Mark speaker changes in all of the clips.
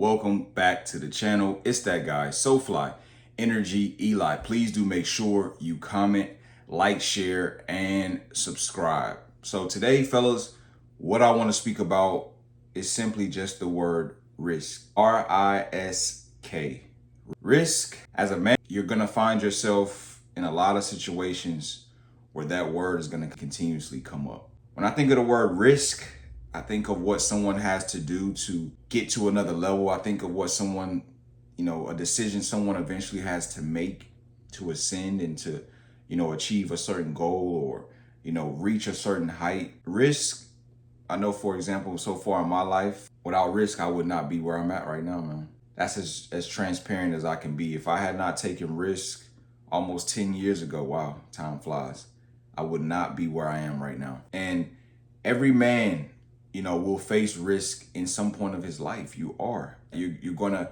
Speaker 1: Welcome back to the channel. It's that guy, SoFly, Energy Eli. Please do make sure you comment, like, share, and subscribe. So today, fellas, what I want to speak about is simply just the word risk. R-I-S-K. Risk. As a man, you're going to find yourself in a lot of situations where that word is going to continuously come up. When I think of the word risk, I think of what someone has to do to get to another level. I think of what someone, a decision someone eventually has to make to ascend and to, achieve a certain goal or, reach a certain height. Risk, I know, for example, so far in my life, without risk, I would not be where I'm at right now, man. That's as transparent as I can be. If I had not taken risk almost 10 years ago, wow, time flies, I would not be where I am right now. And every man, will face risk in some point of his life. You're going to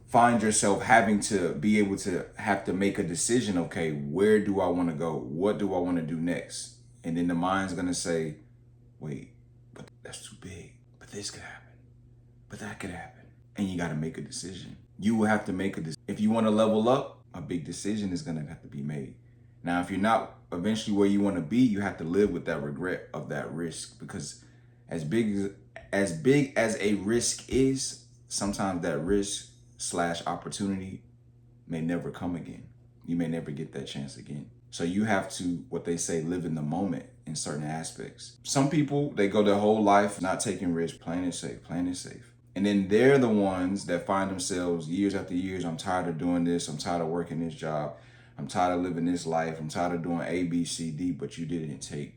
Speaker 1: find yourself having to be able to have to make a decision. Okay, where do I want to go? What do I want to do next? And then the mind's going to say, wait, but that's too big. But this could happen. But that could happen. And you got to make a decision. You will have to make a decision. If you want to level up, a big decision is going to have to be made. Now, if you're not eventually where you want to be, you have to live with that regret of that risk, because as big as a risk is, sometimes that risk/opportunity may never come again. You may never get that chance again. So you have to, what they say, live in the moment in certain aspects. Some people, they go their whole life not taking risks, playing it safe. And then they're the ones that find themselves years after years, I'm tired of doing this, I'm tired of working this job, I'm tired of living this life, I'm tired of doing A, B, C, D, but you didn't take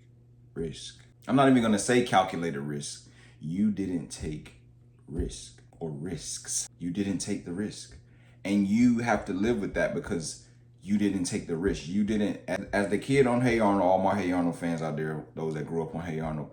Speaker 1: risk. I'm not even gonna say calculated risk. You didn't take risk or risks. You didn't take the risk. And you have to live with that because you didn't take the risk. You didn't, as the kid on Hey Arnold, all my Hey Arnold fans out there, those that grew up on Hey Arnold,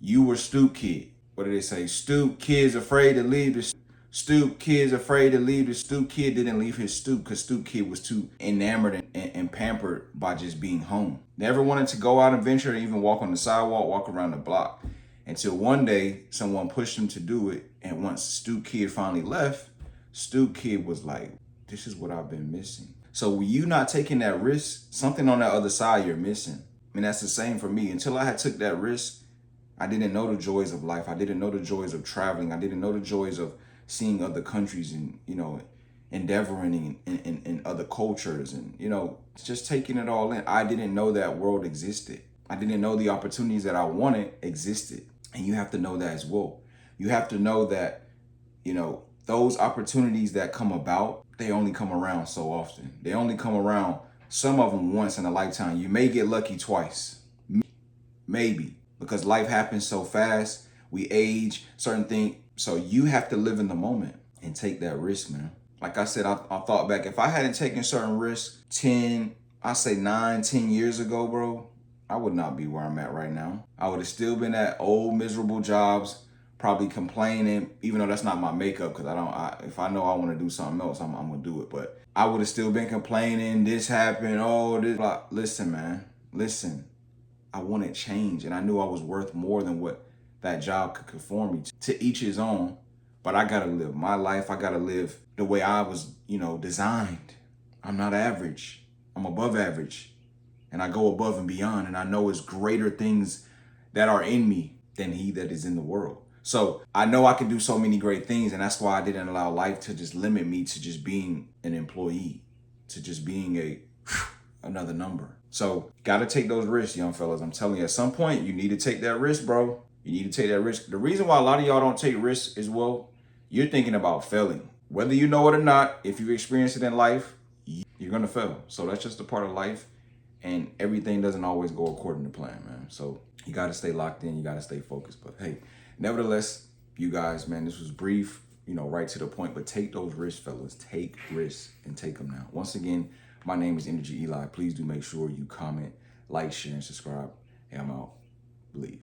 Speaker 1: you were stoop kid. What do they say? Stoop kids afraid to leave the stoop. Kids afraid to leave the stoop. Kid didn't leave his stoop because stoop kid was too enamored and pampered by just being home. Never wanted to go out and venture, even walk on the sidewalk, walk around the block. Until one day, someone pushed him to do it. And once stoop kid finally left, stoop kid was like, this is what I've been missing. So when you not taking that risk, something on that other side you're missing. I mean, that's the same for me. Until I had took that risk, I didn't know the joys of life. I didn't know the joys of traveling. I didn't know the joys of seeing other countries and, endeavoring in other cultures and, just taking it all in. I didn't know that world existed. I didn't know the opportunities that I wanted existed. And you have to know that as well. You have to know that, those opportunities that come about, they only come around so often. They only come around, some of them once in a lifetime. You may get lucky twice, maybe. Because life happens so fast, we age, certain things. So you have to live in the moment and take that risk, man. Like I said, I thought back, if I hadn't taken certain risks 9, 10 years ago, bro, I would not be where I'm at right now. I would have still been at old, miserable jobs, probably complaining, even though that's not my makeup, because if I know I want to do something else, I'm going to do it. But I would have still been complaining, this happened, this, blah. Listen, man, listen. I wanted change, and I knew I was worth more than what that job could conform me to each his own. But I gotta live my life. I gotta live the way I was, designed. I'm not average. I'm above average. And I go above and beyond. And I know it's greater things that are in me than he that is in the world. So I know I can do so many great things. And that's why I didn't allow life to just limit me to just being an employee, to just being another number. So gotta take those risks, young fellas. I'm telling you, at some point, you need to take that risk, bro. You need to take that risk. The reason why a lot of y'all don't take risks is, well, you're thinking about failing. Whether you know it or not, if you've experienced it in life, you're gonna fail. So that's just a part of life. And everything doesn't always go according to plan, man. So you gotta stay locked in, you gotta stay focused. But hey, nevertheless, you guys, man, this was brief, right to the point, but take those risks, fellas. Take risks and take them now. Once again, my name is Energy Eli. Please do make sure you comment, like, share, and subscribe. And I'm out. Believe.